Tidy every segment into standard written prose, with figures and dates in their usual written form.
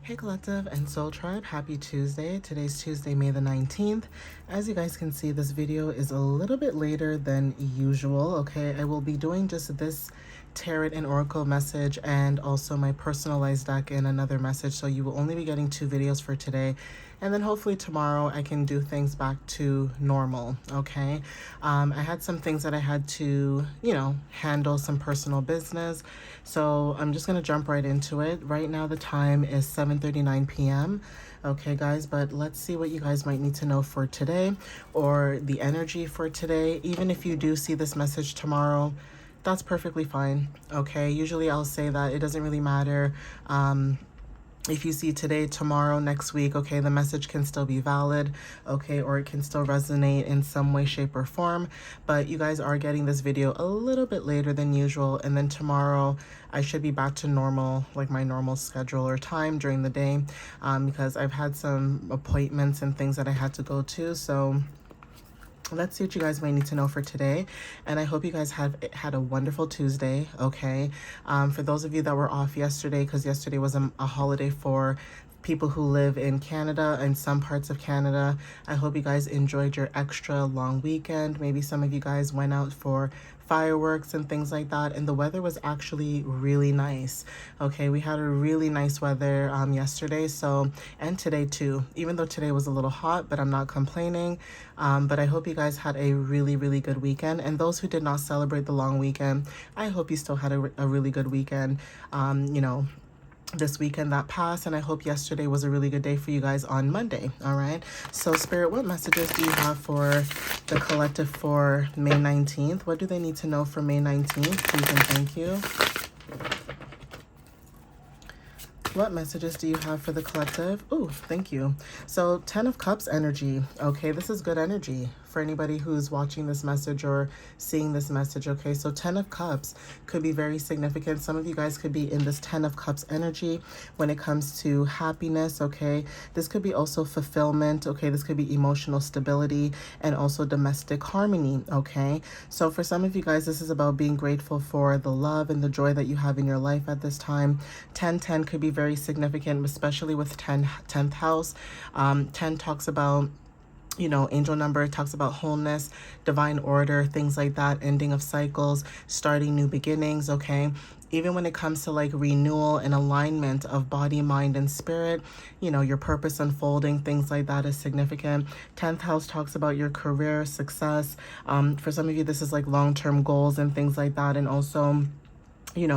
Hey Collective and Soul Tribe, happy Tuesday. Today's Tuesday, May the 19th. As you guys can see, this video is a little bit later than usual, okay? I will be doing just this tarot and oracle message and also my personalized deck in another message, so you will only be getting 2 videos for today. And then hopefully tomorrow I can do things back to normal, okay? I had some things that I had to, handle some personal business. So I'm just going to jump right into it. Right now the time is 7:39 p.m. Okay, guys, but let's see what you guys might need to know for today or the energy for today. Even if you do see this message tomorrow, that's perfectly fine, okay? Usually I'll say that it doesn't really matter. If you see today, tomorrow, next week, okay, the message can still be valid, okay, or it can still resonate in some way, shape, or form. But you guys are getting this video a little bit later than usual, and then tomorrow I should be back to normal, like my normal schedule or time during the day, because I've had some appointments and things that I had to go to. So let's see what you guys might need to know for today. And I hope you guys have had a wonderful Tuesday, okay? For those of you that were off yesterday, because yesterday was a holiday for people who live in Canada and some parts of Canada, I hope you guys enjoyed your extra long weekend. Maybe some of you guys went out for fireworks and things like that, and the weather was actually really nice. Okay, we had a really nice weather yesterday, so, and today too, even though today was a little hot, but I'm not complaining. But I hope you guys had a really good weekend, and those who did not celebrate the long weekend, I hope you still had a really good weekend. This weekend that passed, and I hope yesterday was a really good day for you guys on Monday. All right, so Spirit, what messages do you have for the collective for May 19th? What do they need to know for May 19th? Please and thank you. What messages do you have for the collective? Oh, thank you. So 10 of Cups energy. Okay, this is good energy for anybody who's watching this message or seeing this message. Okay, so 10 of Cups could be very significant. Some of you guys could be in this 10 of Cups energy when it comes to happiness. Okay, this could be also fulfillment. Okay, this could be emotional stability and also domestic harmony. Okay, so for some of you guys, this is about being grateful for the love and the joy that you have in your life at this time. 10-10 could be very significant, especially with 10th house. 10 talks about, angel number, talks about wholeness, divine order, things like that, ending of cycles, starting new beginnings, okay? Even when it comes to like renewal and alignment of body, mind, and spirit, your purpose unfolding, things like that is significant. 10th house talks about your career, success. For some of you, this is like long-term goals and things like that, and also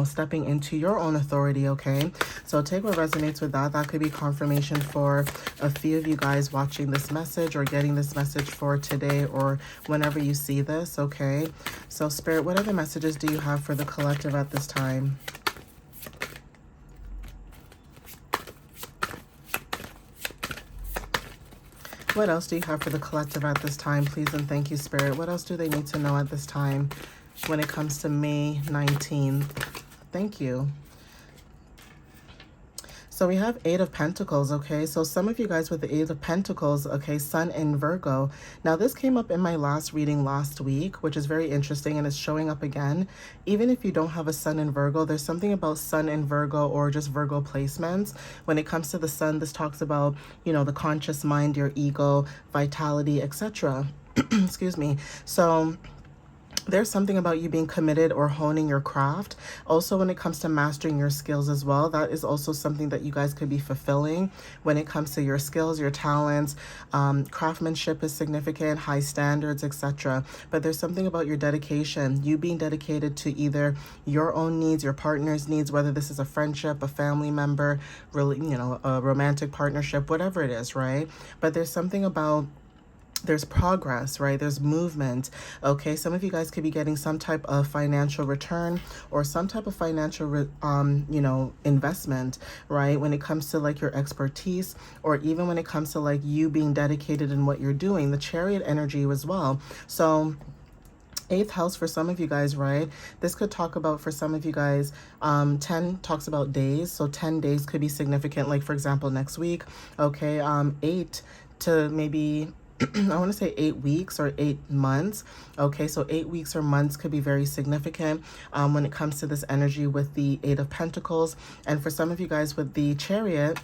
stepping into your own authority, okay? So take what resonates with that. That could be confirmation for a few of you guys watching this message or getting this message for today or whenever you see this, okay? So Spirit, what other messages do you have for the collective at this time? What else do you have for the collective at this time? Please and thank you, Spirit. What else do they need to know at this time when it comes to May 19th? Thank you. So we have 8 of Pentacles, okay? So some of you guys with the 8 of Pentacles, okay, Sun in Virgo. Now this came up in my last reading last week, which is very interesting, and it's showing up again. Even if you don't have a Sun in Virgo, there's something about Sun in Virgo or just Virgo placements. When it comes to the Sun, this talks about, the conscious mind, your ego, vitality, etc. Excuse me. So there's something about you being committed or honing your craft. Also, when it comes to mastering your skills as well, that is also something that you guys could be fulfilling when it comes to your skills, your talents. Craftsmanship is significant, high standards, etc. But there's something about your dedication, you being dedicated to either your own needs, your partner's needs, whether this is a friendship, a family member, really, a romantic partnership, whatever it is, right? But there's something about there's progress, right? There's movement. Okay, some of you guys could be getting some type of financial return or some type of financial investment, right? When it comes to like your expertise, or even when it comes to like you being dedicated in what you're doing, the Chariot energy as well. So 8th house for some of you guys, right? This could talk about, for some of you guys, 10 talks about days. So 10 days could be significant, like for example, next week. Okay, 8 to maybe I want to say 8 weeks or 8 months. Okay, so 8 weeks or months could be very significant when it comes to this energy with the 8 of Pentacles. And for some of you guys with the Chariot,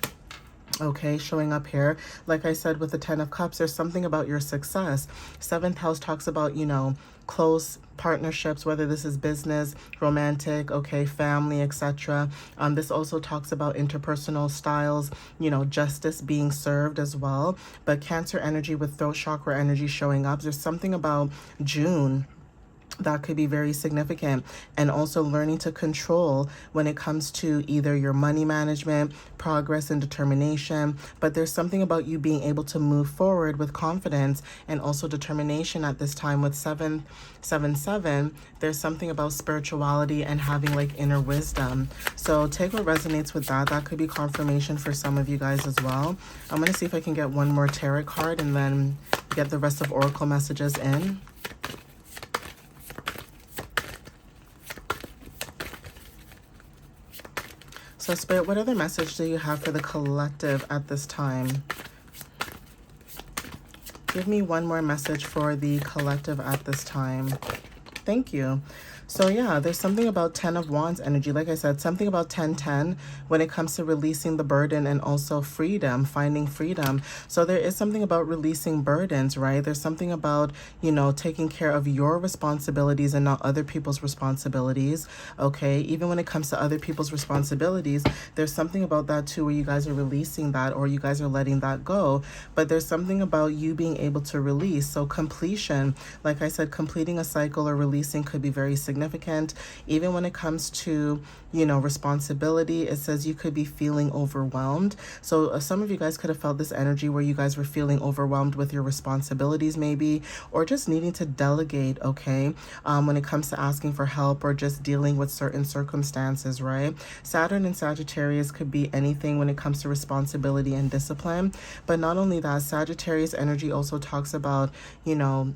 Okay, showing up here. Like I said, with the 10 of Cups, there's something about your success. 7th house talks about, you know, close partnerships, whether this is business, romantic, okay, family, etc. This also talks about interpersonal styles, you know, justice being served as well. But Cancer energy with throat chakra energy showing up. There's something about June that could be very significant, and also learning to control when it comes to either your money management, progress, and determination. But there's something about you being able to move forward with confidence and also determination at this time with 777. There's something about spirituality and having like inner wisdom. So take what resonates with that. That could be confirmation for some of you guys as well. I'm going to see if I can get one more tarot card and then get the rest of oracle messages in. So Spirit, what other message do you have for the collective at this time? Give me one more message for the collective at this time. Thank you. So yeah, there's something about 10 of Wands energy. Like I said, something about 10-10 when it comes to releasing the burden and also freedom, finding freedom. So there is something about releasing burdens, right? There's something about, you know, taking care of your responsibilities and not other people's responsibilities, okay? Even when it comes to other people's responsibilities, there's something about that too where you guys are releasing that or you guys are letting that go. But there's something about you being able to release. So completion, like I said, completing a cycle or releasing could be very significant. Even when it comes to, you know, responsibility, it says you could be feeling overwhelmed. So some of you guys could have felt this energy where you guys were feeling overwhelmed with your responsibilities maybe, or just needing to delegate, okay, when it comes to asking for help or just dealing with certain circumstances, right? Saturn and Sagittarius could be anything when it comes to responsibility and discipline. But not only that, Sagittarius energy also talks about, you know,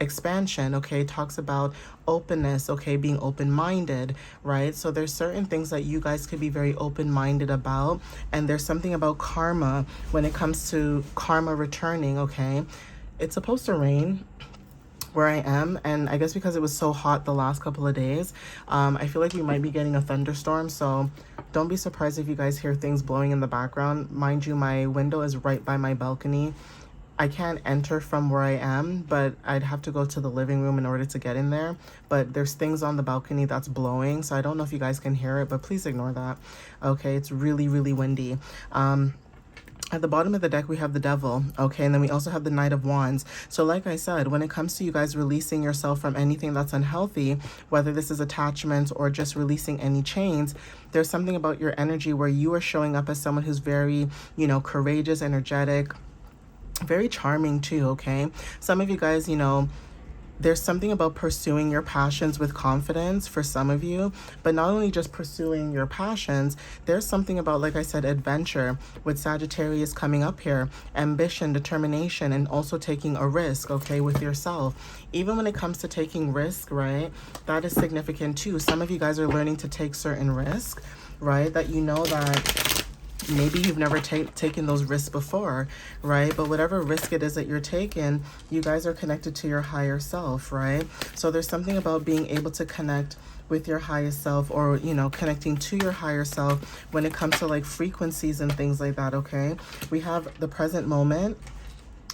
expansion, okay, talks about openness, okay, being open-minded, right? So there's certain things that you guys could be very open-minded about, and there's something about karma when it comes to karma returning, okay? It's supposed to rain where I am, and I guess because it was so hot the last couple of days, I feel like we might be getting a thunderstorm, so don't be surprised if you guys hear things blowing in the background. Mind you, my window is right by my balcony. I can't enter from where I am, but I'd have to go to the living room in order to get in there. But there's things on the balcony that's blowing, so I don't know if you guys can hear it, but please ignore that. Okay, it's really, really windy. At the bottom of the deck, we have the Devil, okay? And then we also have the Knight of Wands. So like I said, when it comes to you guys releasing yourself from anything that's unhealthy, whether this is attachments or just releasing any chains, there's something about your energy where you are showing up as someone who's very, you know, courageous, energetic, very charming too, okay? Some of you guys, you know, there's something about pursuing your passions with confidence for some of you, but not only just pursuing your passions, there's something about, like I said, adventure with Sagittarius coming up here, ambition, determination, and also taking a risk, okay, with yourself. Even when it comes to taking risk, right, that is significant too. Some of you guys are learning to take certain risk, right, that you know that maybe you've never taken those risks before, right? But whatever risk it is that you're taking, you guys are connected to your higher self, right? So there's something about being able to connect with your highest self, or, you know, connecting to your higher self when it comes to like frequencies and things like that, okay? We have the present moment.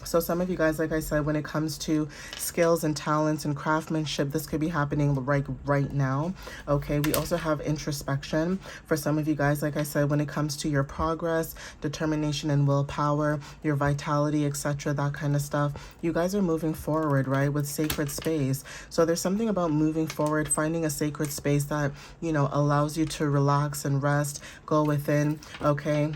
So some of you guys, like I said, when it comes to skills and talents and craftsmanship, this could be happening right now, okay? We also have introspection. For some of you guys, like I said, when it comes to your progress, determination and willpower, your vitality, etc., that kind of stuff, you guys are moving forward, right, with sacred space. So there's something about moving forward, finding a sacred space that, you know, allows you to relax and rest, go within, okay?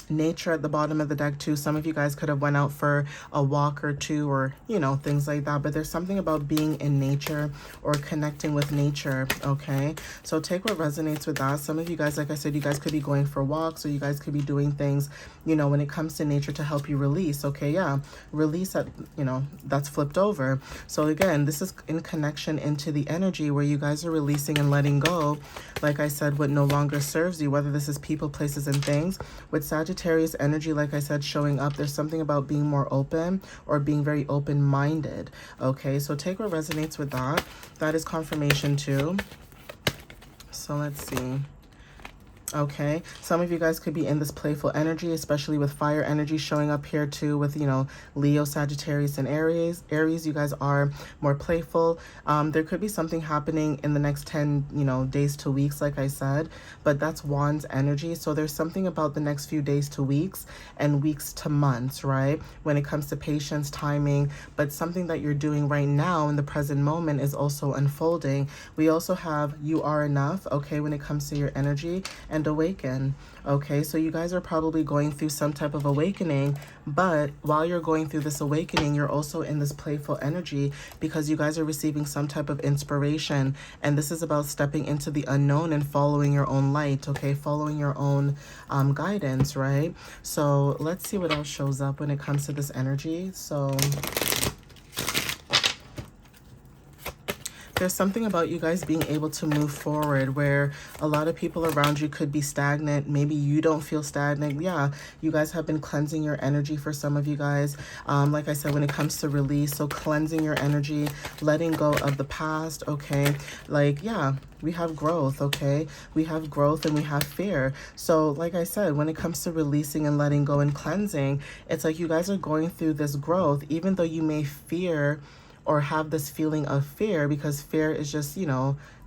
Nature at the bottom of the deck too. Some of you guys could have went out for a walk or two, or, you know, things like that. But there's something about being in nature or connecting with nature, okay? So take what resonates with that. Some of you guys, like I said, you guys could be going for walks, or you guys could be doing things, you know, when it comes to nature to help you release, okay? Yeah, release that, you know, that's flipped over. So again, this is in connection into the energy where you guys are releasing and letting go, like I said, what no longer serves you, whether this is people, places, and things. With Sagittarius energy, like I said, showing up, there's something about being more open or being very open-minded, okay? So take what resonates with that. That is confirmation too. So let's see. Okay, some of you guys could be in this playful energy, especially with fire energy showing up here too with, Leo, Sagittarius, and Aries, you guys are more playful. There could be something happening in the next 10, days to weeks, like I said, but that's Wands energy. So there's something about the next few days to weeks and weeks to months, right? When it comes to patience, timing, but something that you're doing right now in the present moment is also unfolding. We also have you are enough, okay, when it comes to your energy, and awaken. Okay, so you guys are probably going through some type of awakening, but while you're going through this awakening, you're also in this playful energy because you guys are receiving some type of inspiration. And this is about stepping into the unknown and following your own light, okay, following your own guidance, right? So let's see what else shows up when it comes to this energy. So there's something about you guys being able to move forward where a lot of people around you could be stagnant. Maybe you don't feel stagnant. Yeah, you guys have been cleansing your energy for some of you guys. Like I said, when it comes to release, so cleansing your energy, letting go of the past, okay? Like, yeah, we have growth, okay? We have growth and we have fear. So like I said, when it comes to releasing and letting go and cleansing, it's like you guys are going through this growth, even though you may fear or have this feeling of fear, because fear is just,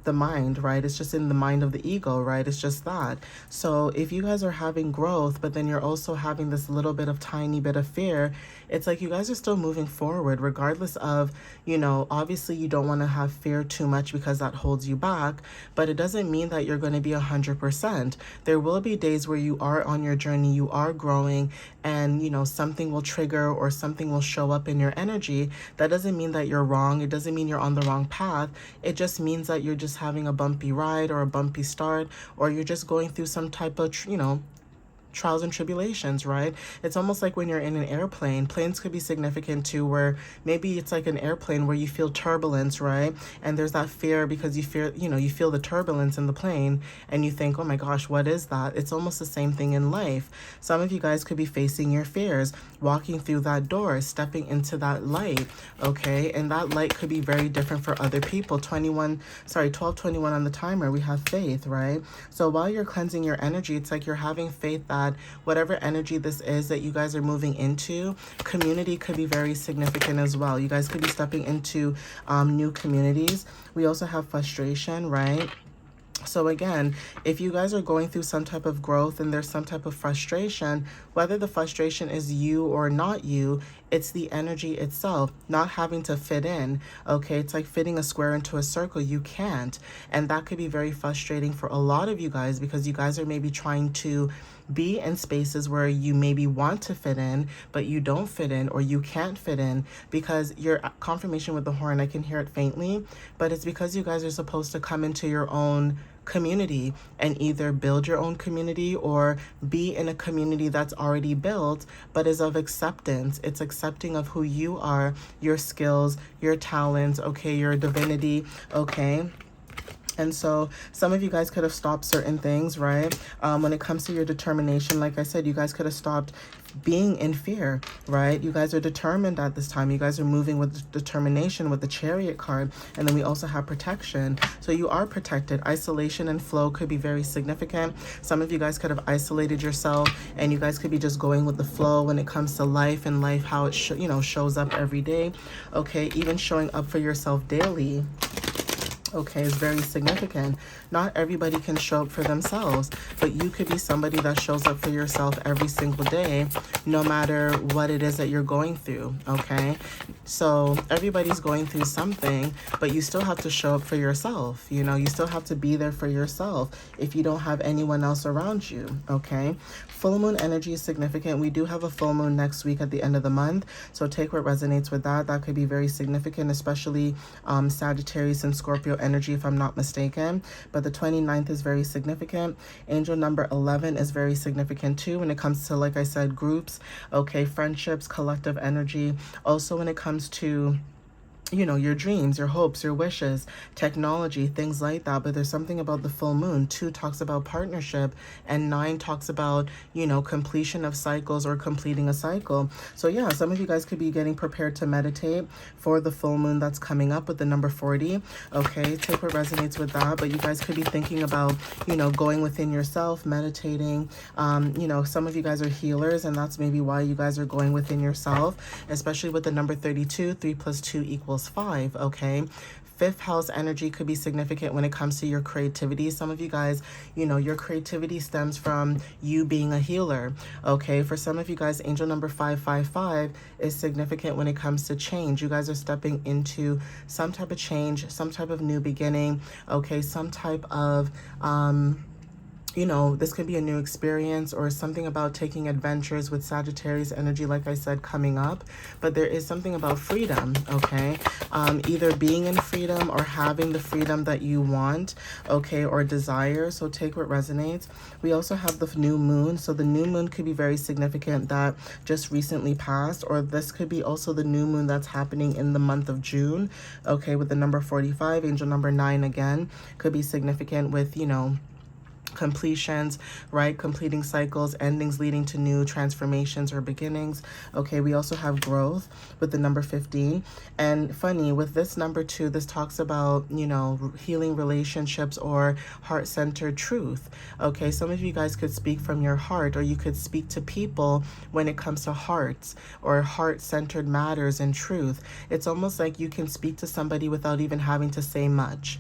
the mind, right? It's just in the mind of the ego, right? It's just that. So if you guys are having growth, but then you're also having this little bit of tiny bit of fear, it's like you guys are still moving forward regardless of, obviously you don't want to have fear too much because that holds you back, but it doesn't mean that you're going to be 100%. There will be days where you are on your journey, you are growing, and, something will trigger or something will show up in your energy. That doesn't mean that you're wrong. It doesn't mean you're on the wrong path. It just means that you're just having a bumpy ride or a bumpy start, or you're just going through some type of, trials and tribulations, right? It's almost like when you're in an airplane. Planes could be significant too, where maybe it's like an airplane where you feel turbulence, right? And there's that fear because you fear, you feel the turbulence in the plane and you think, oh my gosh, what is that? It's almost the same thing in life. Some of you guys could be facing your fears, walking through that door, stepping into that light, okay? And that light could be very different for other people. 12:21 on the timer, we have faith, right? So while you're cleansing your energy, it's like you're having faith that whatever energy this is that you guys are moving into, community could be very significant as well. You guys could be stepping into new communities. We also have frustration, right? So again, if you guys are going through some type of growth and there's some type of frustration, whether the frustration is you or not you, it's the energy itself, not having to fit in, okay? It's like fitting a square into a circle. You can't. And that could be very frustrating for a lot of you guys because you guys are maybe trying to be in spaces where you maybe want to fit in, but you don't fit in or you can't fit in because your confirmation with the horn, I can hear it faintly, but it's because you guys are supposed to come into your own community and either build your own community or be in a community that's already built but is of acceptance. It's accepting of who you are, your skills, your talents, okay, your divinity, okay? And so some of you guys could have stopped certain things, right? When it comes to your determination, like I said, you guys could have stopped being in fear, right? You guys are determined at this time. You guys are moving with determination with the Chariot card. And then we also have protection. So you are protected. Isolation and flow could be very significant. Some of you guys could have isolated yourself and you guys could be just going with the flow when it comes to life and life, how it shows up every day. Okay, even showing up for yourself daily, okay, is very significant. Not everybody can show up for themselves, but you could be somebody that shows up for yourself every single day, no matter what it is that you're going through, okay? So everybody's going through something, but you still have to show up for yourself, you still have to be there for yourself if you don't have anyone else around you, okay? Full moon energy is significant. We do have a full moon next week at the end of the month, so take what resonates with that. That could be very significant, especially Sagittarius and Scorpio energy, if I'm not mistaken. But the 29th is very significant. Angel number 11 is very significant too when it comes to, like I said, groups, okay, friendships, collective energy. Also when it comes to you know, your dreams, your hopes, your wishes, technology, things like that. But there's something about the full moon. 2 talks about partnership, and 9 talks about, you know, completion of cycles or completing a cycle. So yeah, some of you guys could be getting prepared to meditate for the full moon that's coming up with the number 40. Okay, take what resonates with that. But you guys could be thinking about, you know, going within yourself, meditating. You know, some of you guys are healers, and that's maybe why you guys are going within yourself, especially with the number 32. 3 plus 2 equals 5, okay? Fifth house energy could be significant when it comes to your creativity. Some of you guys, you know, your creativity stems from you being a healer, okay? For some of you guys, angel number 555 is significant when it comes to change. You guys are stepping into some type of change, some type of new beginning, okay? Some type of, you know, this could be a new experience or something about taking adventures with Sagittarius energy, like I said, coming up. But there is something about freedom, okay? Either being in freedom or having the freedom that you want, okay, or desire. So take what resonates. We also have the new moon. So the new moon could be very significant that just recently passed, or this could be also the new moon that's happening in the month of June, okay, with the number 45, angel number 9 again, could be significant with, you know, completions, right? Completing cycles, endings leading to new transformations or beginnings. Okay, we also have growth with the number 15. And funny, with this number 2, this talks about, you know, healing relationships or heart-centered truth. Okay, some of you guys could speak from your heart, or you could speak to people when it comes to hearts or heart-centered matters and truth. It's almost like you can speak to somebody without even having to say much,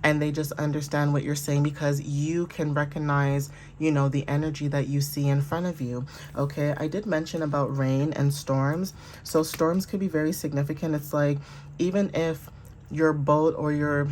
and they just understand what you're saying because you can recognize, you know, the energy that you see in front of you. Okay, I did mention about rain and storms. So storms could be very significant. It's like, even if your boat or your,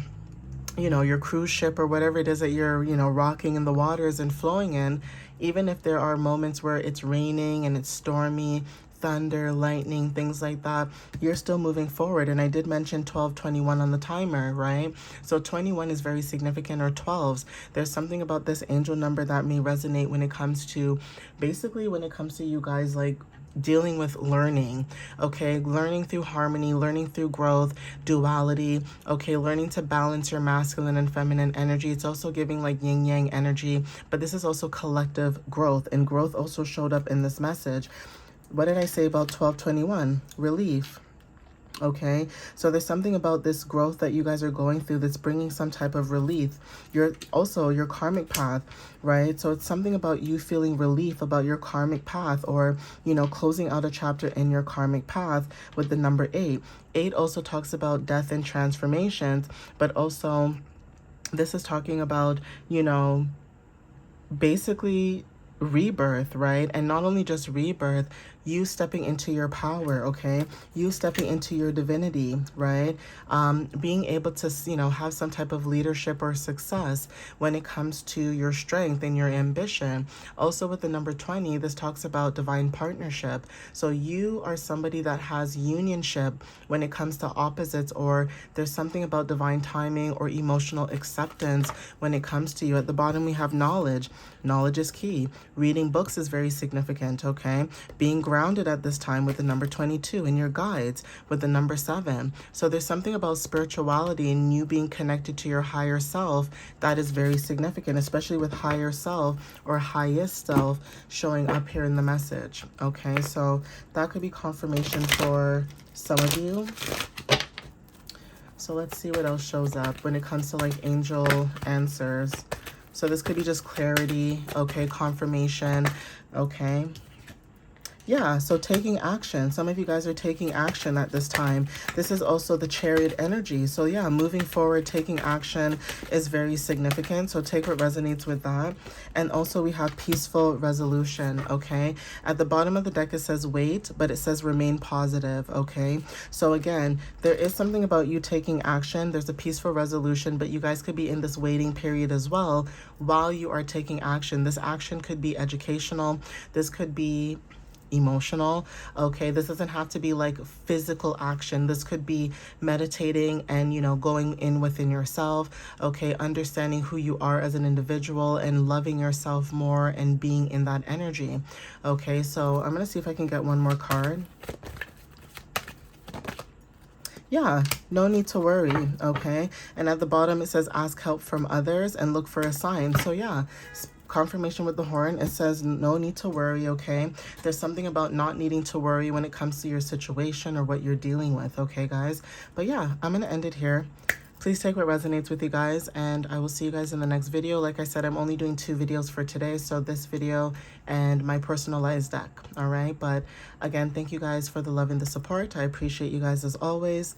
you know, your cruise ship or whatever it is that you're, you know, rocking in the waters and flowing in, even if there are moments where it's raining and it's stormy, thunder, lightning, things like that, you're still moving forward. And I did mention 1221 on the timer, right? So 21 is very significant, or 12s. There's something about this angel number that may resonate when it comes to, basically when it comes to you guys, like, dealing with learning, okay? Learning through harmony, learning through growth, duality, okay? Learning to balance your masculine and feminine energy. It's also giving like yin yang energy, but this is also collective growth, and growth also showed up in this message. What did I say about 1221? Relief. Okay, so there's something about this growth that you guys are going through that's bringing some type of relief. You're also your karmic path, right? So it's something about you feeling relief about your karmic path, or, you know, closing out a chapter in your karmic path with the number 8. 8 also talks about death and transformations, but also this is talking about, you know, basically rebirth, right? And not only just rebirth, you stepping into your power, okay? You stepping into your divinity, right? Being able to, you know, have some type of leadership or success when it comes to your strength and your ambition. Also with the number 20, this talks about divine partnership. So you are somebody that has unionship when it comes to opposites, or there's something about divine timing or emotional acceptance when it comes to you. At the bottom, we have knowledge. Knowledge is key. Reading books is very significant, okay? Being grounded at this time with the number 22, in your guides with the number 7. So there's something about spirituality and you being connected to your higher self that is very significant, especially with higher self or highest self showing up here in the message, okay? So that could be confirmation for some of you. So let's see what else shows up when it comes to like angel answers. So this could be just clarity, okay, confirmation, okay. Yeah, so taking action. Some of you guys are taking action at this time. This is also the Chariot energy. So yeah, moving forward, taking action is very significant. So take what resonates with that. And also we have peaceful resolution, okay? At the bottom of the deck, it says wait, but it says remain positive, okay? So again, there is something about you taking action. There's a peaceful resolution, but you guys could be in this waiting period as well while you are taking action. This action could be educational. This could be emotional, okay? This doesn't have to be like physical action. This could be meditating and, you know, going in within yourself, okay? Understanding who you are as an individual and loving yourself more and being in that energy, okay? So I'm gonna see if I can get one more card. yeah, no need to worry, okay? And at the bottom, it says ask help from others and look for a sign. So yeah, confirmation with the horn, it says no need to worry, okay? There's something about not needing to worry when it comes to your situation or what you're dealing with, okay, guys? But yeah, I'm going to end it here. Please take what resonates with you guys, and I will see you guys in the next video. Like I said, I'm only doing 2 videos for today, so this video and my personalized deck, all right? But again, thank you guys for the love and the support. I appreciate you guys as always.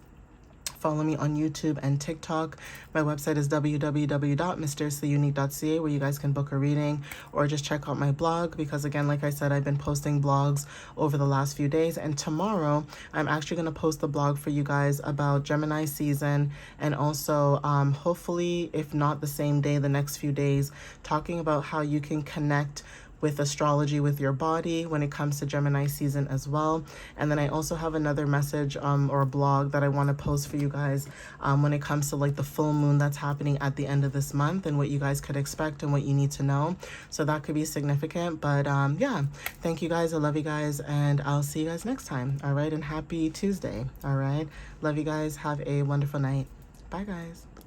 Follow me on YouTube and TikTok. My website is www.mysteriouslyunique.ca, where you guys can book a reading or just check out my blog, because again, like I said, I've been posting blogs over the last few days, and tomorrow I'm actually going to post the blog for you guys about Gemini season, and also hopefully, if not the same day, the next few days, talking about how you can connect with astrology with your body when it comes to Gemini season as well. And then I also have another message or a blog that I want to post for you guys when it comes to like the full moon that's happening at the end of this month and what you guys could expect and what you need to know. So that could be significant. But yeah, thank you guys. I love you guys, and I'll see you guys next time. All right, and happy Tuesday. All right, love you guys. Have a wonderful night. Bye guys.